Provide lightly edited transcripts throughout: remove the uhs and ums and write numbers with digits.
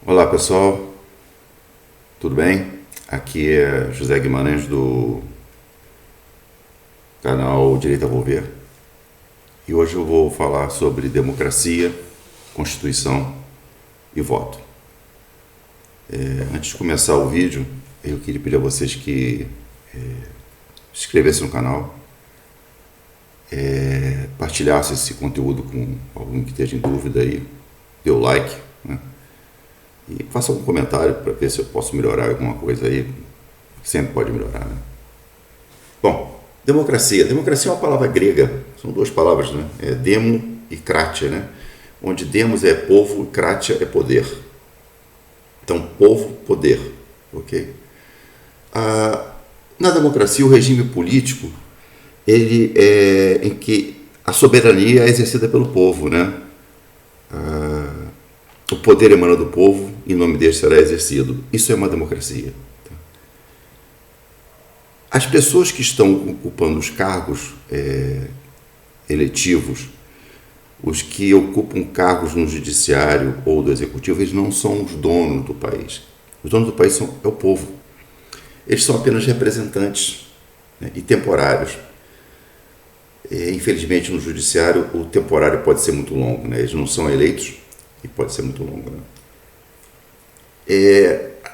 Olá pessoal, tudo bem? Aqui é José Guimarães do canal Direito a Volver e hoje eu vou falar sobre democracia, Constituição e voto. Antes de começar o vídeo, eu queria pedir a vocês que se inscrevessem no canal, partilhassem esse conteúdo com alguém que esteja em dúvida aí, dê o like, né? E faça algum comentário para ver se eu posso melhorar alguma coisa aí. Sempre pode melhorar, né? Bom, democracia. Democracia é uma palavra grega. São duas palavras, né? É demo e kratia, né? Onde demos é povo e kratia é poder. Então, povo, poder. Ok? Na democracia, o regime político, ele é em que a soberania é exercida pelo povo, né? O poder emana do povo e em nome dele será exercido. Isso é uma democracia. As pessoas que estão ocupando os cargos eletivos, os que ocupam cargos no judiciário ou do executivo, eles não são os donos do país. Os donos do país é o povo. Eles são apenas representantes, né, e temporários. Infelizmente, no judiciário, o temporário pode ser muito longo, né? Eles não são eleitos e pode ser muito longo, né?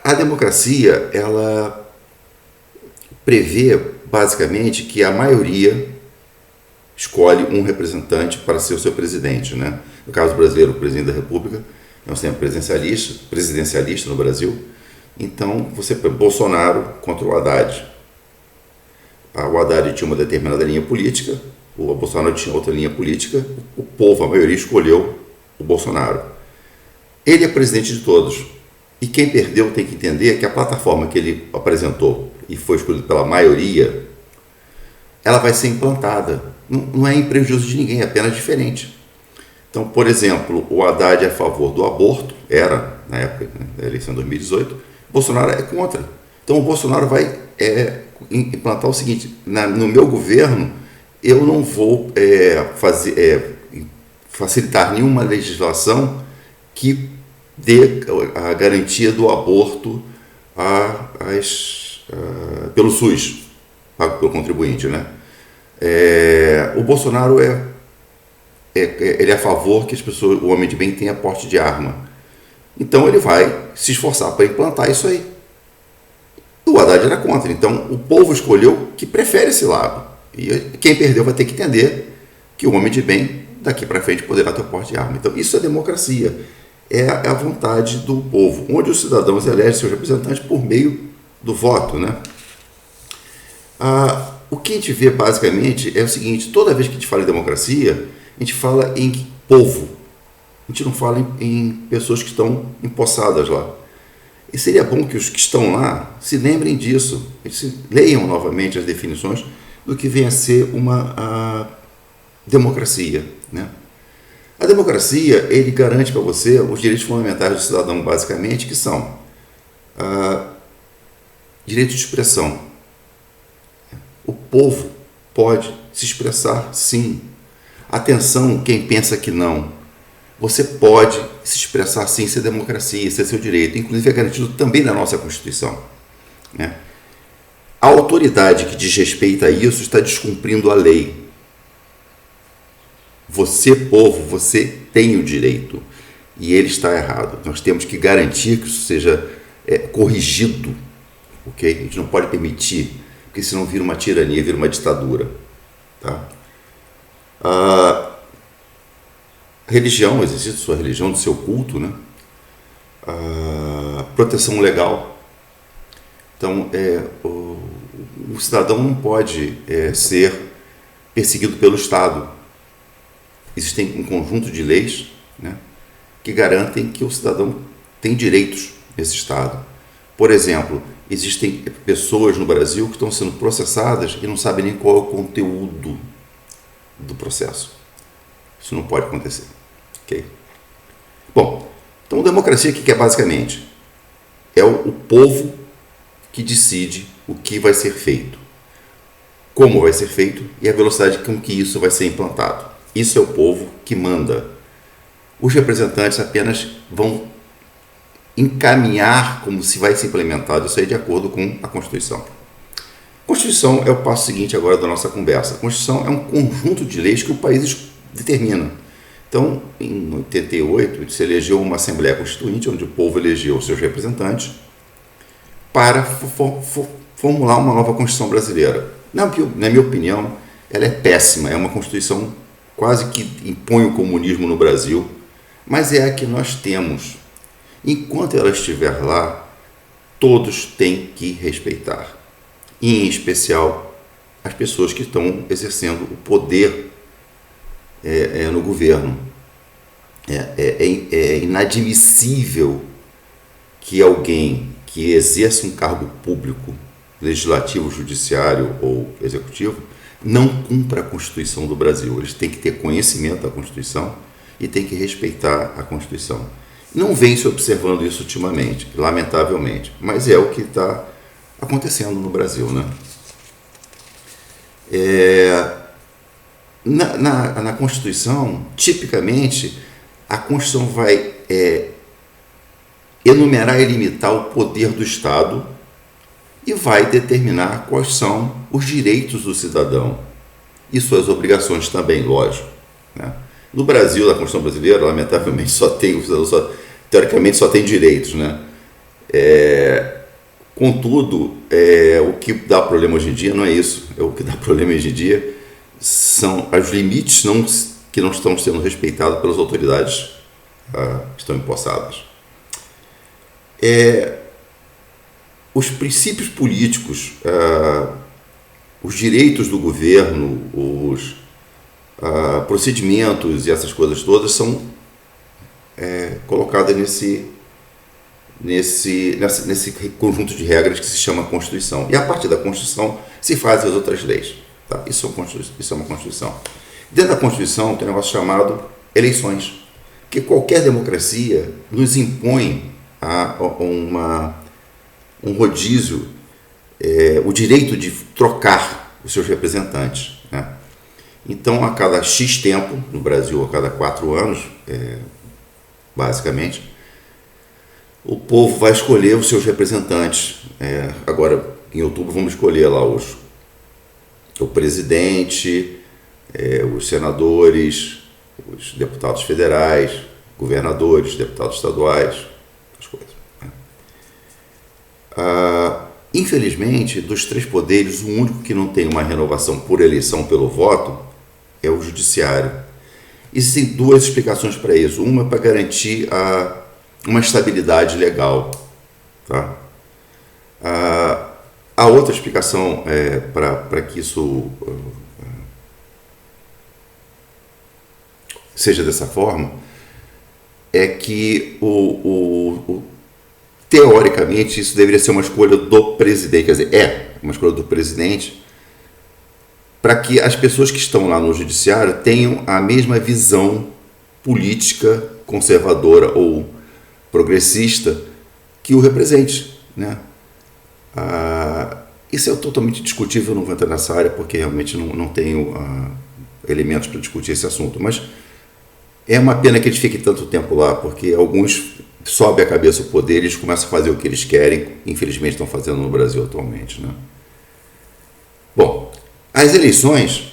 A democracia, ela prevê basicamente que a maioria escolhe um representante para ser o seu presidente, né? No caso brasileiro, o presidente da República é um sistema presidencialista no Brasil. Então, você põe Bolsonaro contra o Haddad. O Haddad tinha uma determinada linha política, o Bolsonaro tinha outra linha política, o povo, a maioria, escolheu o Bolsonaro. Ele é presidente de todos. E quem perdeu tem que entender que a plataforma que ele apresentou e foi escolhida pela maioria, ela vai ser implantada. Não é em prejuízo de ninguém, é apenas diferente. Então, por exemplo, o Haddad é a favor do aborto, era na época, né, da eleição de 2018, Bolsonaro é contra. Então, o Bolsonaro vai implantar o seguinte: no meu governo, eu não vou facilitar nenhuma legislação que dê a garantia do aborto pelo SUS, pago pelo contribuinte, né? O Bolsonaro ele é a favor que as pessoas, o homem de bem tenha porte de arma. Então ele vai se esforçar para implantar isso aí. O Haddad era contra. Então o povo escolheu que prefere esse lado. E quem perdeu vai ter que entender que o homem de bem daqui para frente poderá ter porte de arma. Então isso é democracia. É a vontade do povo, onde os cidadãos elegem seus representantes por meio do voto, né? O que a gente vê basicamente é o seguinte: toda vez que a gente fala em democracia, a gente fala em povo, a gente não fala em pessoas que estão empossadas lá. E seria bom que os que estão lá se lembrem disso, eles leiam novamente as definições do que vem a ser uma democracia, né? A democracia, ele garante para você os direitos fundamentais do cidadão, basicamente, que são direito de expressão. O povo pode se expressar, sim. Atenção, quem pensa que não. Você pode se expressar, sim, isso é democracia, isso é seu direito. Inclusive é garantido também na nossa Constituição, né? A autoridade que desrespeita a isso está descumprindo a lei. Você, povo, você tem o direito e ele está errado. Nós temos que garantir que isso seja corrigido, ok? A gente não pode permitir, porque senão vira uma tirania, vira uma ditadura, tá? Religião, exercício de sua religião, do seu culto, né? Proteção legal. Então, o cidadão não pode ser perseguido pelo Estado. Existem um conjunto de leis, né, que garantem que o cidadão tem direitos nesse Estado. Por exemplo, existem pessoas no Brasil que estão sendo processadas e não sabem nem qual é o conteúdo do processo. Isso não pode acontecer. Okay? Bom, então democracia o que é basicamente? É o povo que decide o que vai ser feito, como vai ser feito e a velocidade com que isso vai ser implantado. Isso é o povo que manda. Os representantes apenas vão encaminhar como se vai ser implementado isso aí de acordo com a Constituição. A Constituição é o passo seguinte agora da nossa conversa. A Constituição é um conjunto de leis que o país determina. Então, em 88, se elegeu uma Assembleia Constituinte, onde o povo elegeu seus representantes para formular uma nova Constituição brasileira. Na minha opinião, ela é péssima, é uma Constituição quase que impõe o comunismo no Brasil, mas é a que nós temos. Enquanto ela estiver lá, todos têm que respeitar, e em especial as pessoas que estão exercendo o poder no governo. É inadmissível que alguém que exerça um cargo público, legislativo, judiciário ou executivo, não cumpra a Constituição do Brasil. Eles têm que ter conhecimento da Constituição e têm que respeitar a Constituição. Não vem se observando isso ultimamente, lamentavelmente, mas é o que está acontecendo no Brasil, né? Na Constituição, tipicamente, a Constituição vai enumerar e limitar o poder do Estado e vai determinar quais são os direitos do cidadão e suas obrigações também, lógico, né? No Brasil, na Constituição brasileira, lamentavelmente, teoricamente só tem direitos, né? Contudo, o que dá problema hoje em dia não é isso. O que dá problema hoje em dia são os limites que não estão sendo respeitados pelas autoridades que estão empossadas. Os princípios políticos, os direitos do governo, os procedimentos e essas coisas todas são colocadas nesse conjunto de regras que se chama Constituição. E a partir da Constituição se fazem as outras leis. Tá? Isso é uma Constituição. Dentro da Constituição tem um negócio chamado eleições, que qualquer democracia nos impõe um rodízio, o direito de trocar os seus representantes, né? Então, a cada X tempo, no Brasil, a cada 4 anos, basicamente, o povo vai escolher os seus representantes. Agora, em outubro, vamos escolher lá o presidente, os senadores, os deputados federais, governadores, deputados estaduais, as coisas. Infelizmente, dos 3 poderes, o único que não tem uma renovação por eleição pelo voto é o judiciário. Existem 2 explicações para isso. Uma é para garantir uma estabilidade legal. Tá? A outra explicação para que isso seja dessa forma é que teoricamente isso deveria ser uma escolha do presidente, quer dizer, uma escolha do presidente, para que as pessoas que estão lá no judiciário tenham a mesma visão política conservadora ou progressista que o represente, né? Isso é totalmente discutível, eu não vou entrar nessa área porque realmente não tenho elementos para discutir esse assunto, mas é uma pena que eles fiquem tanto tempo lá, porque alguns sobem a cabeça o poder, eles começam a fazer o que eles querem, infelizmente estão fazendo no Brasil atualmente, né? Bom, as eleições,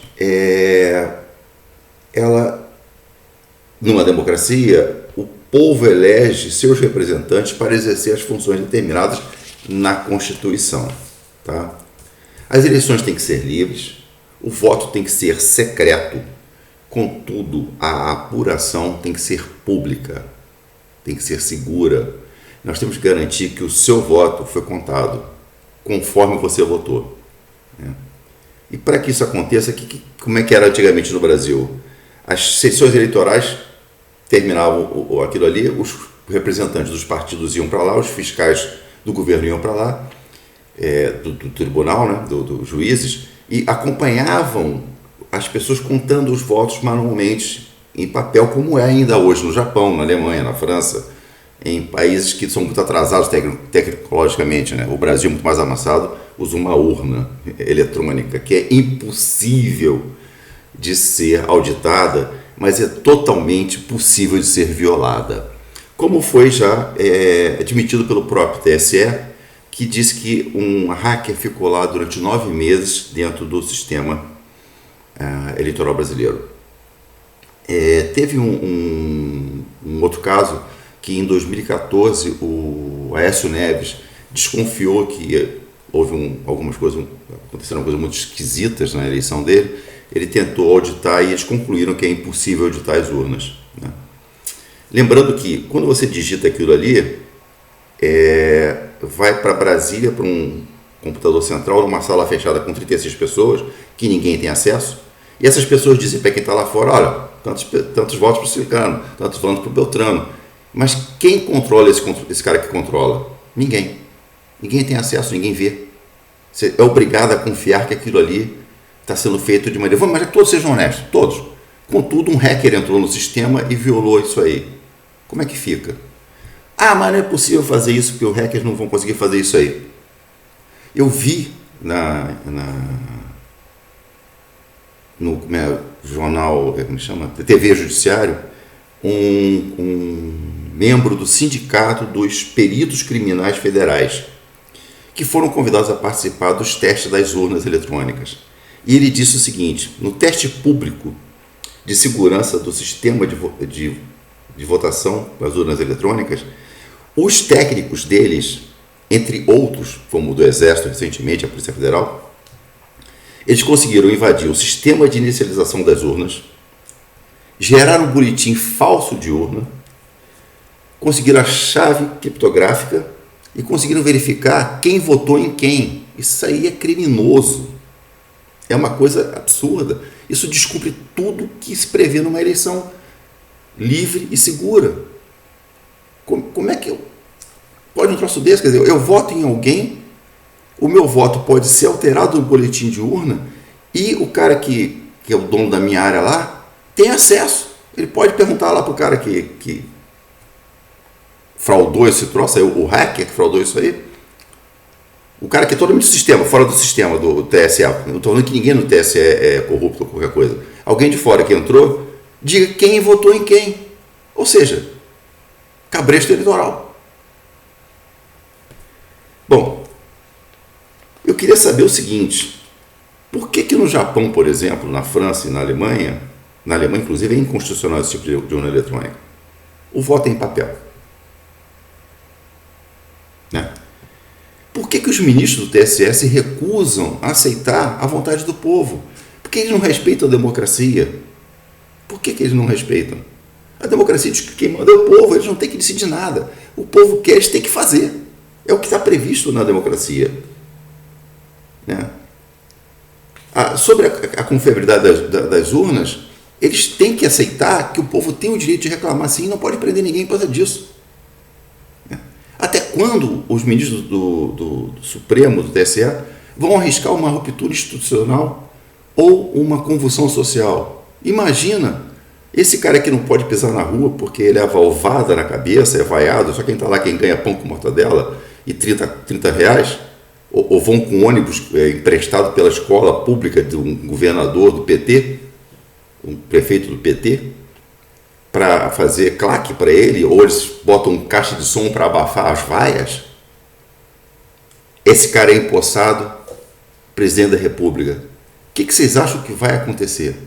numa democracia, o povo elege seus representantes para exercer as funções determinadas na Constituição. Tá? As eleições têm que ser livres, o voto tem que ser secreto, contudo, a apuração tem que ser pública, tem que ser segura. Nós temos que garantir que o seu voto foi contado conforme você votou, né? E para que isso aconteça, como é que era antigamente no Brasil? As sessões eleitorais terminavam aquilo ali, os representantes dos partidos iam para lá, os fiscais do governo iam para lá, do tribunal, né, dos juízes, e acompanhavam as pessoas contando os votos manualmente, em papel, como é ainda hoje no Japão, na Alemanha, na França, em países que são muito atrasados tecnologicamente, né? O Brasil, muito mais avançado, usa uma urna eletrônica que é impossível de ser auditada, mas é totalmente possível de ser violada. como foi já admitido pelo próprio TSE, que disse que um hacker ficou lá durante 9 meses dentro do sistema eleitoral brasileiro. Teve um outro caso que em 2014 o Aécio Neves desconfiou que houve aconteceram coisas muito esquisitas na eleição dele. Ele tentou auditar e eles concluíram que é impossível auditar as urnas, né? Lembrando que quando você digita aquilo ali, vai para Brasília, para um computador central, numa sala fechada com 36 pessoas, que ninguém tem acesso, e essas pessoas dizem para quem está lá fora, olha, tantos votos para o Ciclano, tantos votos para o Beltrano. Mas quem controla esse cara que controla? Ninguém. Ninguém tem acesso, ninguém vê. Você é obrigado a confiar que aquilo ali está sendo feito de maneira... Mas que todos sejam honestos, todos. Contudo, um hacker entrou no sistema e violou isso aí. Como é que fica? Ah, mas não é possível fazer isso porque os hackers não vão conseguir fazer isso aí. Eu vi no jornal, como chama? TV Judiciário, um membro do sindicato dos peritos criminais federais, que foram convidados a participar dos testes das urnas eletrônicas. E ele disse o seguinte: no teste público de segurança do sistema de votação das urnas eletrônicas, os técnicos deles, entre outros, como o do Exército recentemente, a Polícia Federal, eles conseguiram invadir o sistema de inicialização das urnas, gerar um boletim falso de urna, conseguiram a chave criptográfica e conseguiram verificar quem votou em quem. Isso aí é criminoso. É uma coisa absurda. Isso descumpre tudo que se prevê numa eleição livre e segura. Como é que pode um troço desse? Quer dizer, eu voto em alguém, o meu voto pode ser alterado no boletim de urna e o cara que é o dono da minha área lá tem acesso. Ele pode perguntar lá para o cara que fraudou esse troço aí, o hacker que fraudou isso aí, o cara que é totalmente do sistema, fora do sistema do TSE, não estou falando que ninguém no TSE é corrupto ou qualquer coisa, alguém de fora que entrou, diga quem votou em quem, ou seja, cabresto eleitoral. Bom, eu queria saber o seguinte: por que no Japão, por exemplo, na França e na Alemanha inclusive é inconstitucional esse tipo de urna eletrônica, o voto é em papel, né? Por que os ministros do TSE se recusam a aceitar a vontade do povo? Porque eles não respeitam a democracia. Por que eles não respeitam? A democracia diz que quem manda é o povo, eles não têm que decidir nada. O povo quer, eles têm que fazer. É o que está previsto na democracia, né? Sobre a confiabilidade das urnas, eles têm que aceitar que o povo tem o direito de reclamar sim, não pode prender ninguém por causa disso. Até quando os ministros do Supremo, do TSE, vão arriscar uma ruptura institucional ou uma convulsão social? Imagina, esse cara que não pode pisar na rua porque ele é avalvada na cabeça, é vaiado, só quem está lá, quem ganha pão com mortadela e 30 reais, ou vão com ônibus emprestado pela escola pública de um governador do PT, um prefeito do PT, para fazer claque para ele, ou eles botam um caixa de som para abafar as vaias. Esse cara é empossado presidente da República. O que vocês acham que vai acontecer?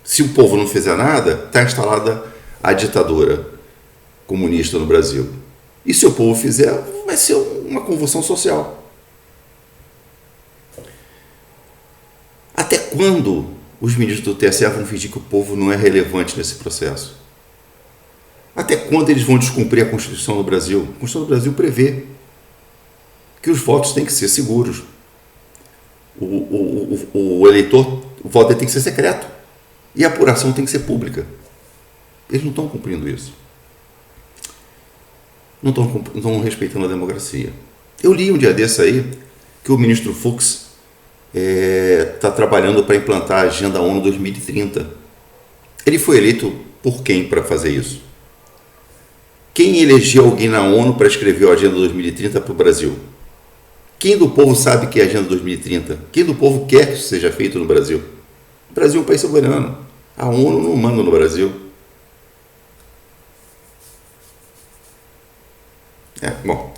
Se o povo não fizer nada, está instalada a ditadura comunista no Brasil. E se o povo fizer, vai ser uma convulsão social. Até quando os ministros do TSE vão fingir que o povo não é relevante nesse processo? Até quando eles vão descumprir a Constituição do Brasil? A Constituição do Brasil prevê que os votos têm que ser seguros. O eleitor, o voto tem que ser secreto. E a apuração tem que ser pública. Eles não estão cumprindo isso. Não estão respeitando a democracia. Eu li um dia desse aí que o ministro Fux está trabalhando para implantar a Agenda ONU 2030. Ele foi eleito por quem para fazer isso? Quem elegeu alguém na ONU para escrever a Agenda 2030 para o Brasil? Quem do povo sabe que é a Agenda 2030? Quem do povo quer que isso seja feito no Brasil? O Brasil é um país soberano. A ONU não manda no Brasil. Bom,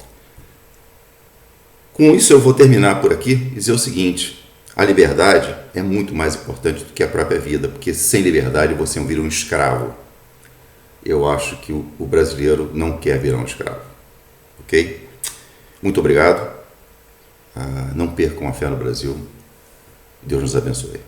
com isso eu vou terminar por aqui e dizer o seguinte: a liberdade é muito mais importante do que a própria vida, porque sem liberdade você vira um escravo. Eu acho que o brasileiro não quer virar um escravo, ok? Muito obrigado. Não percam a fé no Brasil. Deus nos abençoe.